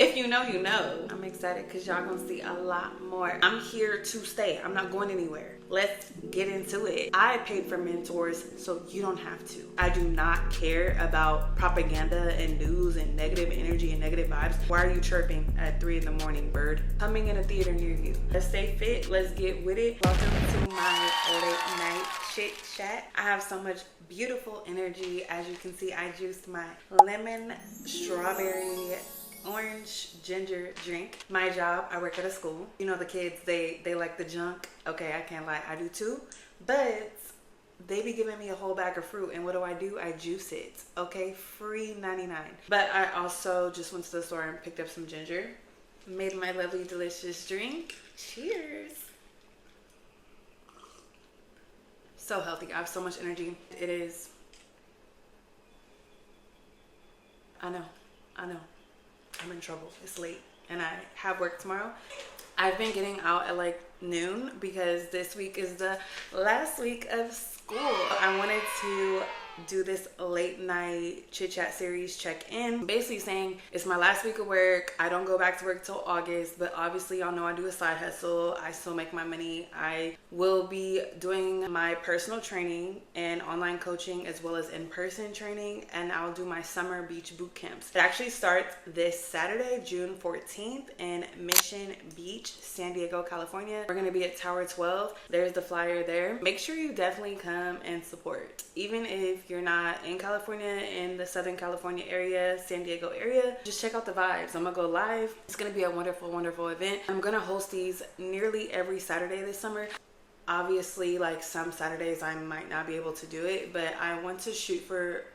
If you know, you know. I'm excited because y'all gonna see a lot more. I'm here to stay. I'm not going anywhere. Let's get into it. I paid for mentors, so you don't have to. I do not care about propaganda and news and negative energy and negative vibes. Why are you chirping at 3 in the morning, bird? Coming in a theater near you. Let's stay fit. Let's get with it. Welcome to my late night chit chat. I have so much beautiful energy. As you can see, I juiced my lemon, strawberry, orange ginger drink. My job, I work at a school. You know, the kids, they like the junk. Okay, I can't lie, I do too. But they be giving me a whole bag of fruit, and what do? I juice it. Okay, free 99. But I also just went to the store and picked up some ginger, made my lovely delicious drink. Cheers. So healthy. I have so much energy. It is. I know. I'm in trouble. It's late and I have work tomorrow. I've been getting out at like noon because this week is the last week of school. I wanted to do this late night chit chat series check-in, basically saying it's my last week of work. I don't go back to work till August, but obviously y'all know I do a side hustle. I still make my money. I will be doing my personal training and online coaching as well as in-person training, and I'll do my summer beach boot camps. It actually starts this Saturday, June 14th in Mission Beach, San Diego, California. We're gonna be at Tower 12. There's the flyer there. Make sure you definitely come and support. Even if you're not in California, in the Southern California area, San Diego area, just check out the vibes. I'm gonna go live. It's gonna be a wonderful, wonderful event. I'm gonna host these nearly every Saturday this summer. Obviously, like some Saturdays I might not be able to do it, but I want to shoot for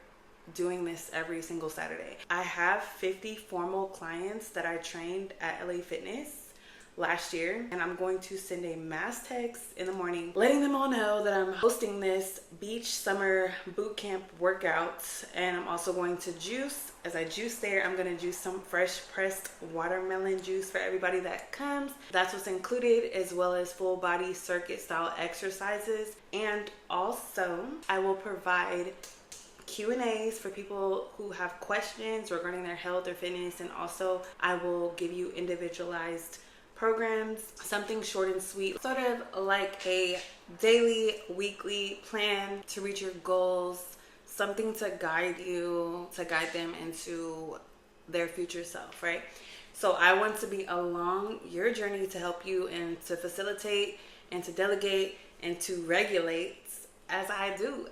doing this every single Saturday. I have 50 formal clients that I trained at LA Fitness last year, and I'm going to send a mass text in the morning letting them all know that I'm hosting this beach summer boot camp workout. And I'm also going to juice. As I juice there, I'm going to juice some fresh pressed watermelon juice for everybody that comes. That's what's included, as well as full body circuit style exercises. And also I will provide Q&As for people who have questions regarding their health or fitness, and also I will give you individualized programs, something short and sweet, sort of like a daily, weekly plan to reach your goals, something to guide them into their future self, right? So I want to be along your journey to help you and to facilitate and to delegate and to regulate as I do.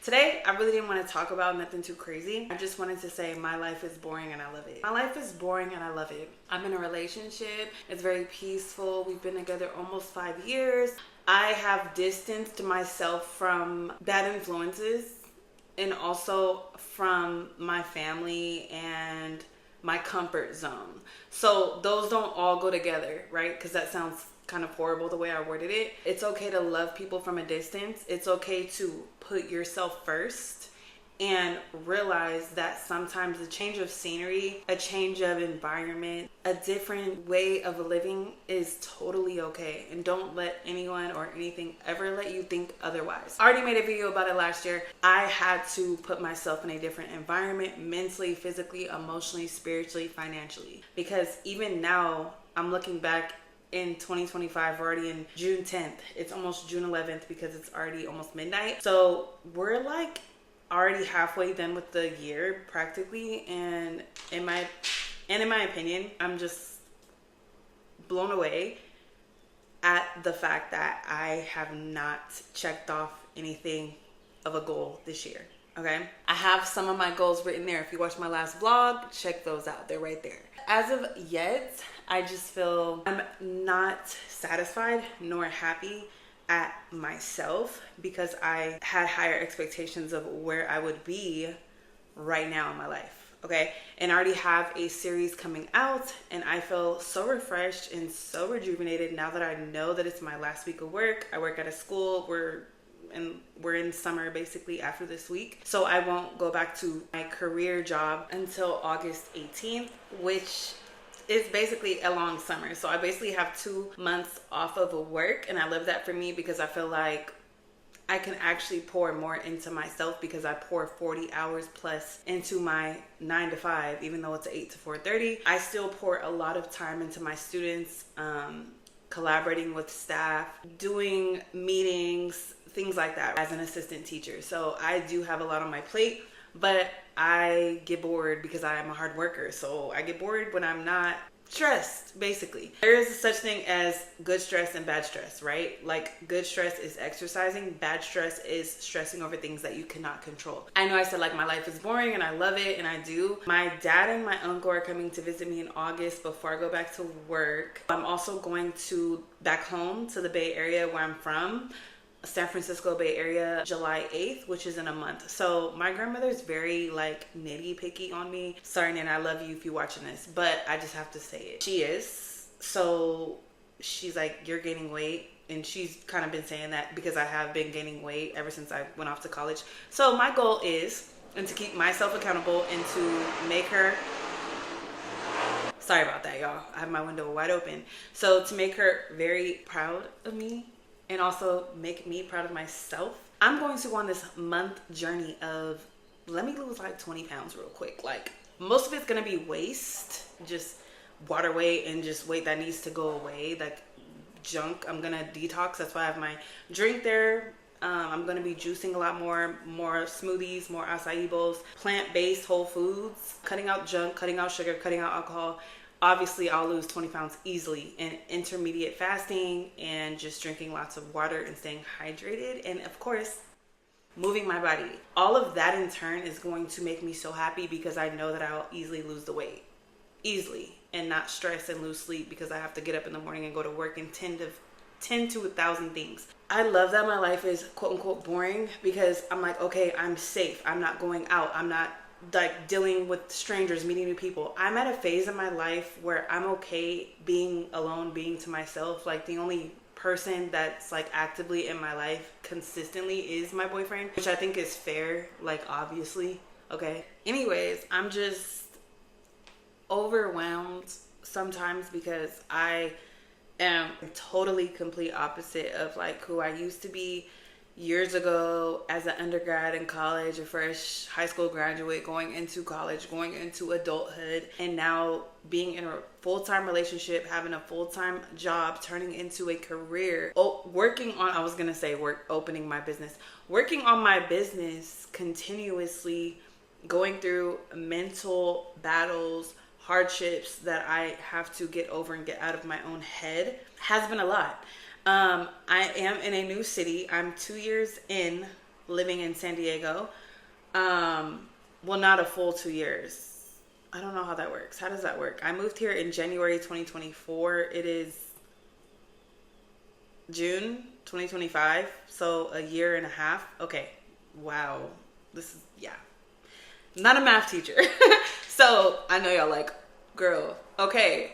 Today, I really didn't want to talk about nothing too crazy. I just wanted to say my life is boring and I love it. My life is boring and I love it. I'm in a relationship. It's very peaceful. We've been together almost 5 years. I have distanced myself from bad influences and also from my family and my comfort zone. So those don't all go together, right? Because that sounds kind of horrible the way I worded it. It's okay to love people from a distance. It's okay to put yourself first and realize that sometimes a change of scenery, a change of environment, a different way of living is totally okay. And don't let anyone or anything ever let you think otherwise. I already made a video about it last year. I had to put myself in a different environment, mentally, physically, emotionally, spiritually, financially. Because even now, I'm looking back in 2025, we're already in June 10th. It's almost June 11th because it's already almost midnight. So we're like already halfway done with the year practically. And in my opinion, I'm just blown away at the fact that I have not checked off anything of a goal this year. Okay, I have some of my goals written there. If you watched my last vlog, check those out. They're right there. As of yet, I just feel I'm not satisfied nor happy at myself because I had higher expectations of where I would be right now in my life. Okay, and I already have a series coming out and I feel so refreshed and so rejuvenated now that I know that it's my last week of work. I work at a school. We're in summer basically after this week. So I won't go back to my career job until August 18th, which is basically a long summer. So I basically have 2 months off of work, and I love that for me because I feel like I can actually pour more into myself because I pour 40 hours plus into my 9 to 5, even though it's 8 to 4:30. I still pour a lot of time into my students, collaborating with staff, doing meetings, things like that as an assistant teacher. So I do have a lot on my plate, but I get bored because I am a hard worker. So I get bored when I'm not stressed, basically. There is such thing as good stress and bad stress, right? Like, good stress is exercising, bad stress is stressing over things that you cannot control. I know I said like my life is boring and I love it, and I do. My dad and my uncle are coming to visit me in August before I go back to work. I'm also going back home to the Bay Area where I'm from, San Francisco Bay Area, July 8th, which is in a month. So my grandmother's very like nitty picky on me. Sorry, Nana, I love you if you're watching this, but I just have to say it. She is. So she's like, you're gaining weight. And she's kind of been saying that because I have been gaining weight ever since I went off to college. So my goal is, and to keep myself accountable and to make her, sorry about that, y'all. I have my window wide open. So to make her very proud of me, and also make me proud of myself, I'm going to go on this month journey of, let me lose like 20 pounds real quick. Like, most of it's gonna be waste, just water weight and just weight that needs to go away, like junk. I'm gonna detox. That's why I have my drink there. I'm gonna be juicing a lot more smoothies, more acai bowls, plant-based whole foods, cutting out junk, cutting out sugar, cutting out alcohol. Obviously, I'll lose 20 pounds easily, and intermediate fasting and just drinking lots of water and staying hydrated. And of course, moving my body. All of that in turn is going to make me so happy because I know that I'll easily lose the weight. Easily. And not stress and lose sleep because I have to get up in the morning and go to work and tend to 1,000 things. I love that my life is quote unquote boring because I'm like, okay, I'm safe. I'm not going out. I'm not like dealing with strangers, meeting new people. I'm at a phase in my life where I'm okay being alone, being to myself. Like, the only person that's like actively in my life consistently is my boyfriend, which I think is fair, like, obviously. Okay. Anyways, I'm just overwhelmed sometimes because I am totally complete opposite of like who I used to be years ago as an undergrad in college, a fresh high school graduate, going into college, going into adulthood, and now being in a full-time relationship, having a full-time job, turning into a career, opening my business, working on my business continuously, going through mental battles, hardships that I have to get over and get out of my own head has been a lot. I am in a new city. I'm 2 years in living in San Diego. Well, not a full 2 years. I don't know how that works. How does that work? I moved here in January 2024. It is June 2025. So a year and a half. Okay. Wow. Not a math teacher. So I know y'all like, girl, okay.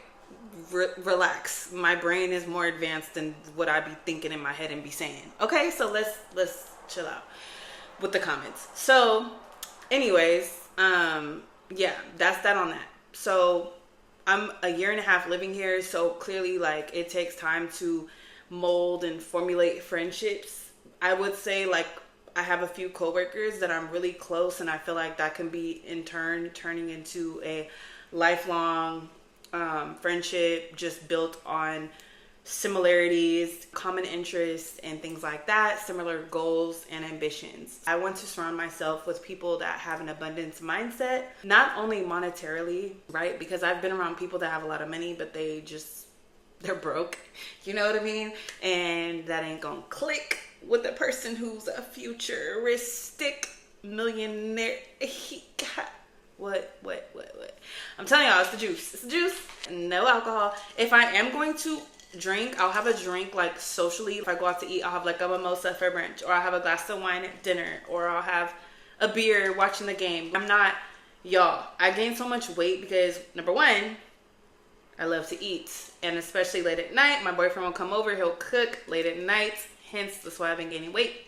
Relax. My brain is more advanced than what I be thinking in my head and be saying. Okay, so let's chill out with the comments. So anyways, yeah, that's that on that. So I'm a year and a half living here, so clearly like it takes time to mold and formulate friendships. I would say like I have a few coworkers that I'm really close, and I feel like that can be in turn turning into a lifelong friendship just built on similarities, common interests, and things like that, similar goals and ambitions. I want to surround myself with people that have an abundance mindset, not only monetarily, right? Because I've been around people that have a lot of money, but they're broke, you know what I mean? And that ain't gonna click with a person who's a futuristic millionaire. What? I'm telling y'all, it's the juice. It's the juice. No alcohol. If I am going to drink, I'll have a drink like socially. If I go out to eat, I'll have like a mimosa for brunch, or I'll have a glass of wine at dinner, or I'll have a beer watching the game. I gained so much weight because, number one, I love to eat. And especially late at night, my boyfriend will come over, he'll cook late at night. Hence, that's why I've been gaining weight.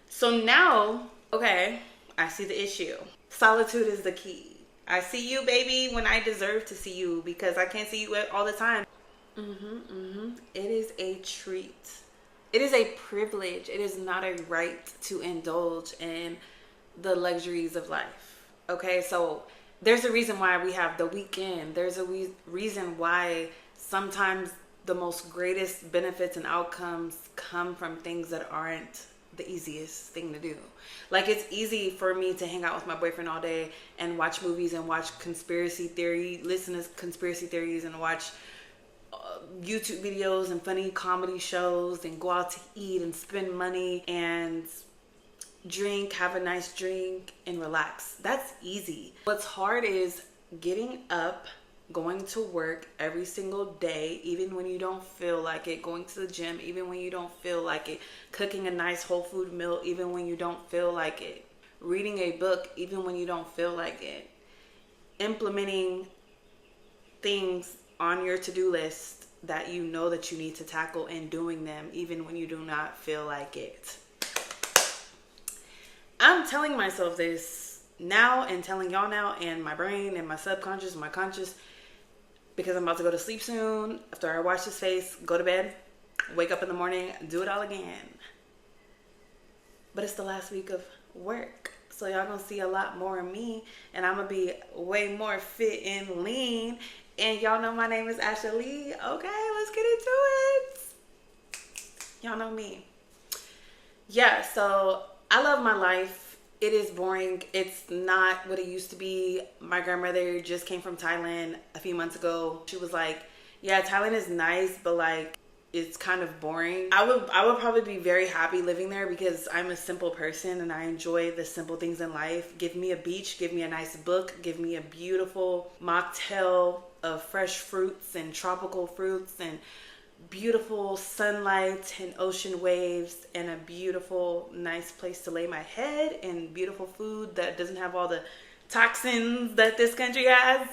So now, okay, I see the issue. Solitude is the key. I see you, baby, when I deserve to see you because I can't see you all the time. It is a treat. It is a privilege. It is not a right to indulge in the luxuries of life. Okay, so there's a reason why we have the weekend. There's a reason why sometimes the most greatest benefits and outcomes come from things that aren't the easiest thing to do. Like, it's easy for me to hang out with my boyfriend all day and watch movies and watch conspiracy theory, listen to conspiracy theories, and watch YouTube videos and funny comedy shows, and go out to eat and spend money and drink, have a nice drink, and relax. That's easy. What's hard is getting up, going to work every single day, even when you don't feel like it, going to the gym, even when you don't feel like it, cooking a nice whole food meal, even when you don't feel like it, reading a book, even when you don't feel like it, implementing things on your to-do list that you know that you need to tackle, and doing them even when you do not feel like it. I'm telling myself this now and telling y'all now, and my brain and my subconscious and my conscious, because I'm about to go to sleep soon. After I wash this face, go to bed, wake up in the morning, do it all again. But it's the last week of work, so y'all gonna see a lot more of me, and I'm gonna be way more fit and lean. And y'all know my name is Ashley. Okay, let's get into it. Y'all know me. Yeah, so I love my life. It is boring. It's not what it used to be. My grandmother just came from Thailand a few months ago. She was like, yeah, Thailand is nice, but like, it's kind of boring. I would probably be very happy living there because I'm a simple person and I enjoy the simple things in life. Give me a beach, give me a nice book, give me a beautiful mocktail of fresh fruits and tropical fruits and beautiful sunlight and ocean waves and a beautiful, nice place to lay my head and beautiful food that doesn't have all the toxins that this country has.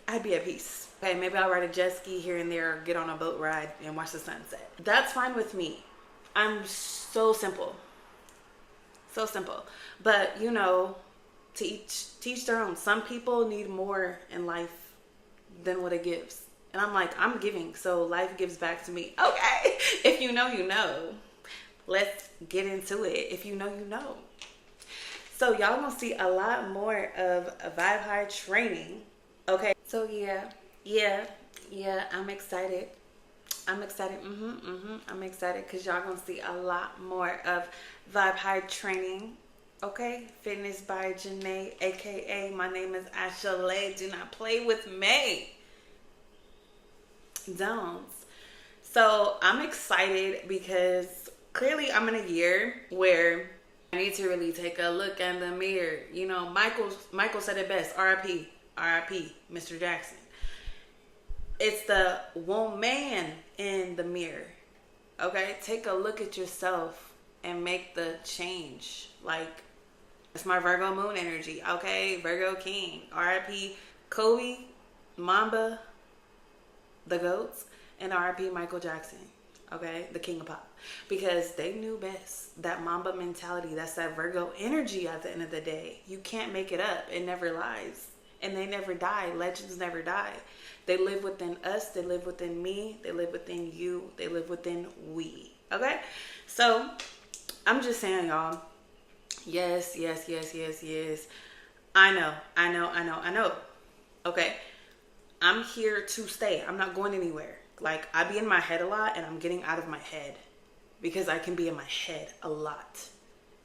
I'd be at peace. Okay, maybe I'll ride a jet ski here and there, or get on a boat ride and watch the sunset. That's fine with me. I'm so simple. So simple. But, you know, to each their own. Some people need more in life than what it gives. And I'm like, I'm giving, so life gives back to me. Okay, if you know, you know. Let's get into it. If you know, you know. So y'all gonna see a lot more of Vibe High training. Okay, so yeah, I'm excited. I'm excited. I'm excited because y'all gonna see a lot more of Vibe High training. Okay, Fitness by Janae, aka my name is Ashley. Do not play with me. Don't. So I'm excited because clearly I'm in a year where I need to really take a look in the mirror. You know, Michael said it best. R.I.P. Mr. Jackson. It's the woman in the mirror. Okay, take a look at yourself and make the change. Like, it's my Virgo moon energy. Okay, Virgo King. R.I.P. Kobe, Mamba, the GOATs, and R.I.P. Michael Jackson. Okay, the king of pop. Because they knew best. That Mamba mentality, that's that Virgo energy at the end of the day. You can't make it up. It never lies. And they never die. Legends never die. They live within us. They live within me. They live within you. They live within we. Okay? So, I'm just saying, y'all. Yes. I know. Okay? I'm here to stay. I'm not going anywhere. Like, I be in my head a lot, and I'm getting out of my head. Because I can be in my head a lot.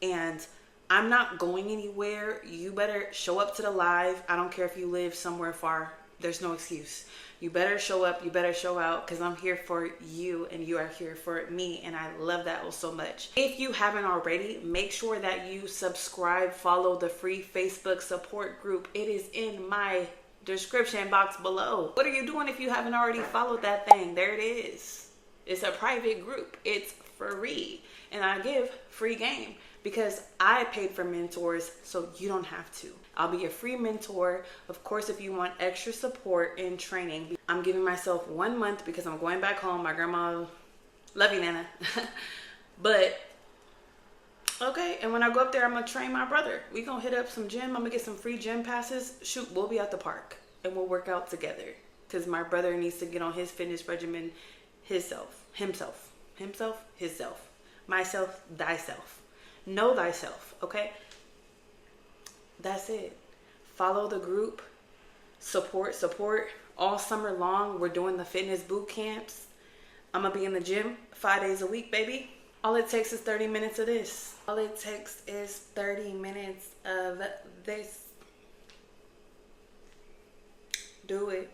And I'm not going anywhere. You better show up to the live. I don't care if you live somewhere far. There's no excuse. You better show up. You better show out because I'm here for you and you are here for me. And I love that so much. If you haven't already, make sure that you subscribe, follow the free Facebook support group. It is in my description box below. What are you doing if you haven't already followed that thing? There it is. It's a private group. It's free. And I give free game. Because I paid for mentors, so you don't have to. I'll be a free mentor. Of course, if you want extra support in training, I'm giving myself 1 month because I'm going back home. My grandma, love you, Nana. But, okay, and when I go up there, I'm going to train my brother. We going to hit up some gym. I'm going to get some free gym passes. Shoot, we'll be at the park, and we'll work out together. Because my brother needs to get on his fitness regimen himself, himself, myself, thyself. Know thyself, okay? That's it. Follow the group. Support. All summer long, we're doing the fitness boot camps. I'm going to be in the gym 5 days a week, baby. All it takes is 30 minutes of this. All it takes is 30 minutes of this. Do it.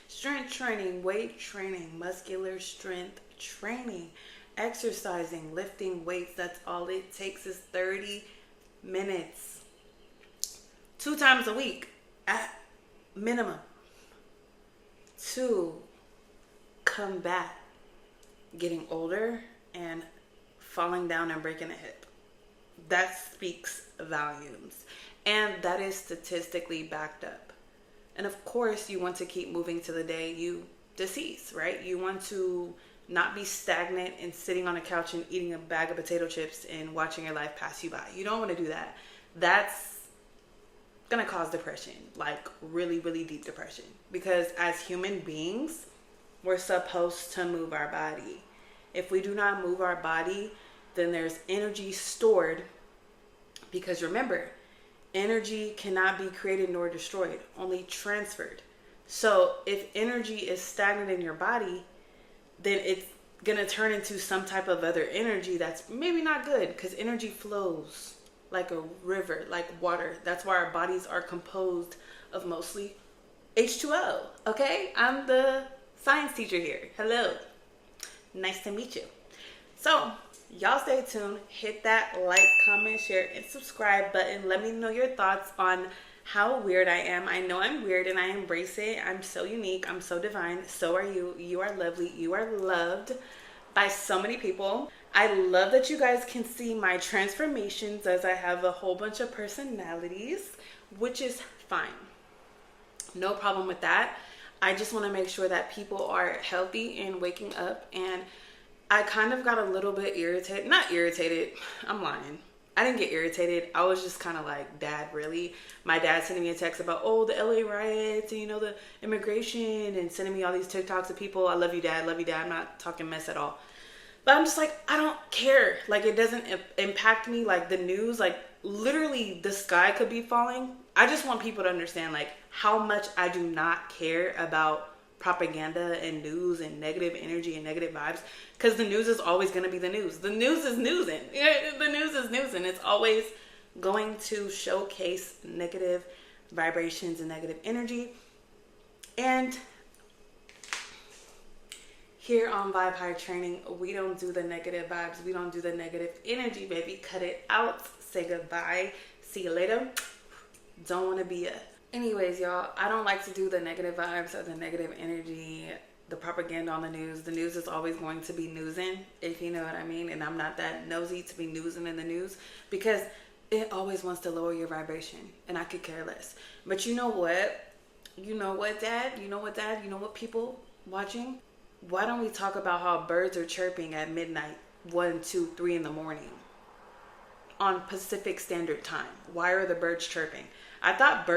Strength training, weight training, muscular strength training, exercising, lifting weights. That's all it takes is 30 minutes. 2 times a week at minimum to combat getting older and falling down and breaking a hip. That speaks volumes. And that is statistically backed up. And of course, you want to keep moving to the day you decease, right? You want to not be stagnant and sitting on a couch and eating a bag of potato chips and watching your life pass you by. You don't want to do that. That's going to cause depression, like really, really deep depression. Because as human beings, we're supposed to move our body. If we do not move our body, then there's energy stored. Because remember, energy cannot be created nor destroyed, only transferred. So if energy is stagnant in your body, then it's going to turn into some type of other energy that's maybe not good, because energy flows like a river, like water. That's why our bodies are composed of mostly H2O. Okay? I'm the science teacher here. Hello. Nice to meet you. So, y'all stay tuned. Hit that like, comment, share, and subscribe button. Let me know your thoughts on how weird I am. I know I'm weird and I embrace it. I'm so unique. I'm so divine. So are you. You are lovely. You are loved by so many people. I love that you guys can see my transformations as I have a whole bunch of personalities, which is fine. No problem with that. I just want to make sure that people are healthy and waking up. And I kind of got a little bit irritated. Not irritated. I'm lying. I didn't get irritated. I was just kind of like, Dad, really? My dad sending me a text about, the LA riots and, the immigration, and sending me all these TikToks of people. I love you, Dad. Love you, Dad. I'm not talking mess at all. But I'm just like, I don't care. Like, it doesn't impact me. Like, the news, like, literally the sky could be falling. I just want people to understand, like, how much I do not care about propaganda and news and negative energy and negative vibes, because the news is always going to be the news. The news is newsing. The news is newsing. It's always going to showcase negative vibrations and negative energy. And here on Vibe High Training, we don't do the negative vibes. We don't do the negative energy, baby. Cut it out. Say goodbye. See you later. Don't want to be a... Anyways, y'all, I don't like to do the negative vibes or the negative energy, the propaganda on the news. The news is always going to be newsing, if you know what I mean. And I'm not that nosy to be newsing in the news, because it always wants to lower your vibration, and I could care less. But you know what? You know what, Dad? You know what, Dad? You know what, people watching? Why don't we talk about how birds are chirping at midnight, 1, 2, 3 in the morning on Pacific Standard Time? Why are the birds chirping? I thought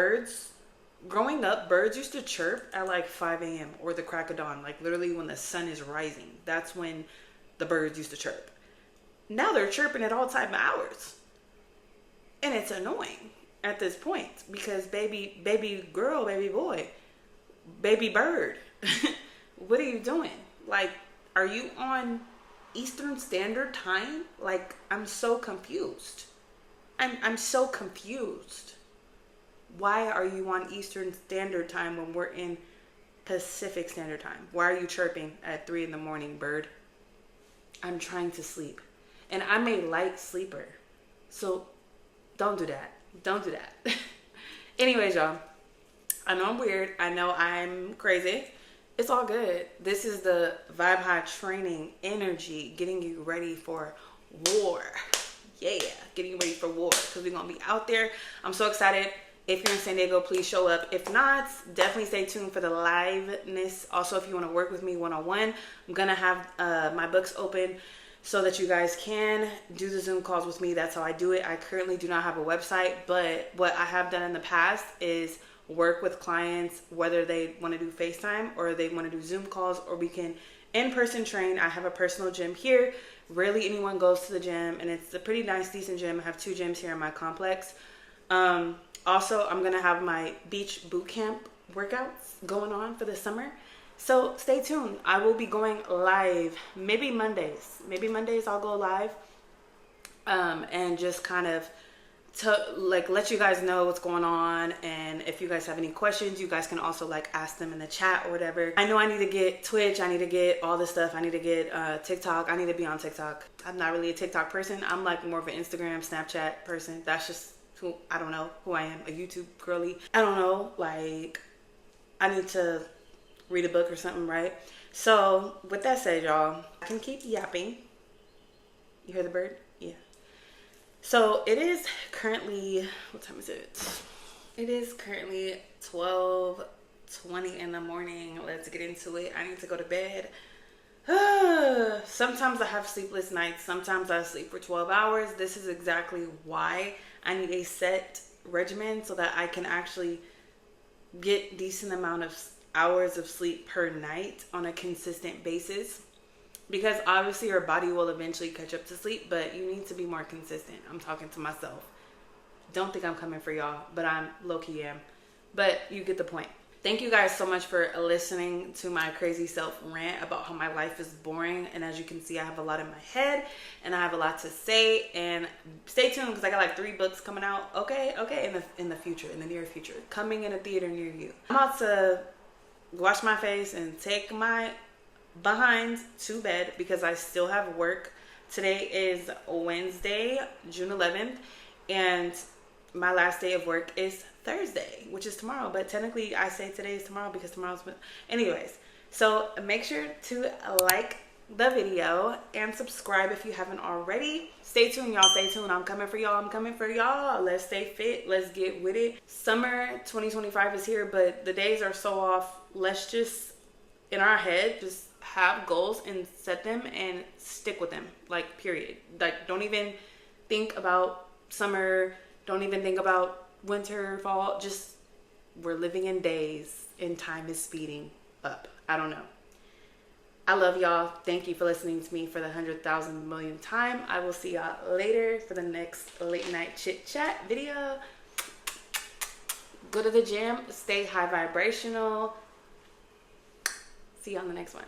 growing up, birds used to chirp at like 5 a.m. or the crack of dawn, like literally when the sun is rising. That's when the birds used to chirp. Now they're chirping at all type of hours. And it's annoying at this point, because baby girl, baby boy, baby bird, what are you doing? Like, are you on Eastern Standard Time? Like, I'm so confused. I'm so confused. Why are you on Eastern Standard Time when we're in Pacific Standard Time? Why are you chirping at 3 in the morning, bird? I'm trying to sleep. And I'm a light sleeper. So don't do that. Don't do that. Anyways, y'all. I know I'm weird. I know I'm crazy. It's all good. This is the Vibe High Training energy, getting you ready for war. Yeah, getting you ready for war, because we're going to be out there. I'm so excited. If you're in San Diego, please show up. If not, definitely stay tuned for the liveness. Also, if you want to work with me one-on-one, I'm going to have my books open so that you guys can do the Zoom calls with me. That's how I do it. I currently do not have a website, but what I have done in the past is work with clients, whether they want to do FaceTime or they want to do Zoom calls, or we can in-person train. I have a personal gym here. Rarely anyone goes to the gym, and it's a pretty nice, decent gym. I have 2 gyms here in my complex. Also, I'm going to have my beach boot camp workouts going on for the summer. So stay tuned. I will be going live maybe Mondays. Maybe Mondays I'll go live and just kind of to like let you guys know what's going on. And if you guys have any questions, you guys can also like ask them in the chat or whatever. I know I need to get Twitch. I need to get all this stuff. I need to get TikTok. I need to be on TikTok. I'm not really a TikTok person. I'm like more of an Instagram, Snapchat person. That's just who, I don't know who I am. A YouTube girly. I don't know. Like, I need to read a book or something, right? So with that said, y'all, I can keep yapping. You hear the bird? Yeah. So it is currently, what time is it? It is currently 12:20 in the morning. Let's get into it. I need to go to bed. Sometimes I have sleepless nights. Sometimes I sleep for 12 hours. This is exactly why I need a set regimen so that I can actually get decent amount of hours of sleep per night on a consistent basis, because obviously your body will eventually catch up to sleep, but you need to be more consistent. I'm talking to myself. Don't think I'm coming for y'all, but I'm low-key am. But you get the point. Thank you guys so much for listening to my crazy self rant about how my life is boring. And as you can see, I have a lot in my head and I have a lot to say. And stay tuned because I got like 3 books coming out. Okay, in the future, in the near future, coming in a theater near you. I'm about to wash my face and take my behind to bed because I still have work. Today is Wednesday, June 11th, and my last day of work is Thursday, which is tomorrow, but technically I say today is tomorrow because tomorrow's anyways. So make sure to like the video and subscribe if you haven't already. Stay tuned, y'all. Stay tuned. I'm coming for y'all. I'm coming for y'all. Let's stay fit. Let's get with it. Summer 2025 is here, but the days are so off. Let's just, in our head, just have goals and set them and stick with them. Like, period. Like, don't even think about summer. Don't even think about winter, fall. Just, we're living in days and time is speeding up. I don't know. I love y'all. Thank you for listening to me for the 100,000 millionth time. I will see y'all later for the next late night chit chat video. Go to the gym. Stay high vibrational. See you on the next one.